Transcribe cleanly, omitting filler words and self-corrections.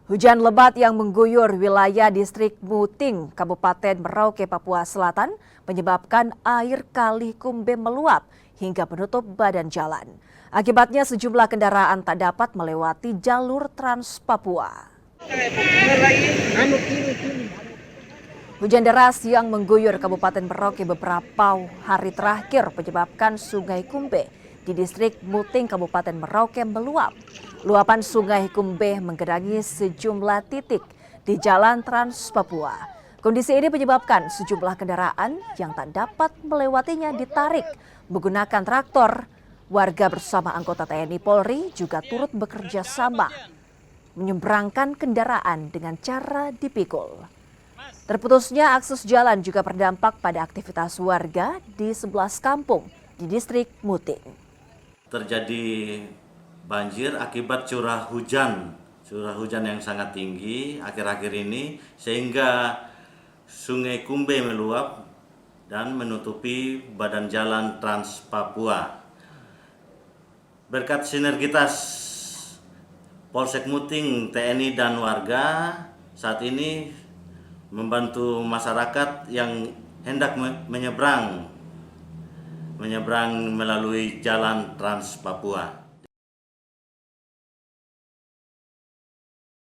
Hujan lebat yang mengguyur wilayah distrik Muting, Kabupaten Merauke, Papua Selatan menyebabkan air Kali Kumbe meluap hingga menutup badan jalan. Akibatnya sejumlah kendaraan tak dapat melewati jalur Trans Papua. Hujan deras yang mengguyur Kabupaten Merauke beberapa hari terakhir menyebabkan Sungai Kumbe di distrik Muting, Kabupaten Merauke meluap. Luapan Sungai Kumbe menggenangi sejumlah titik di Jalan Trans Papua. Kondisi ini menyebabkan sejumlah kendaraan yang tak dapat melewatinya ditarik menggunakan traktor. Warga bersama anggota TNI Polri juga turut bekerja sama menyeberangkan kendaraan dengan cara dipikul. Terputusnya akses jalan juga berdampak pada aktivitas warga di 11 kampung di distrik Muting. Terjadi banjir akibat curah hujan yang sangat tinggi akhir-akhir ini sehingga Sungai Kumbe meluap dan menutupi badan jalan Trans Papua. Berkat sinergitas Polsek Muting, TNI dan warga saat ini membantu masyarakat yang hendak menyeberang melalui jalan Trans Papua.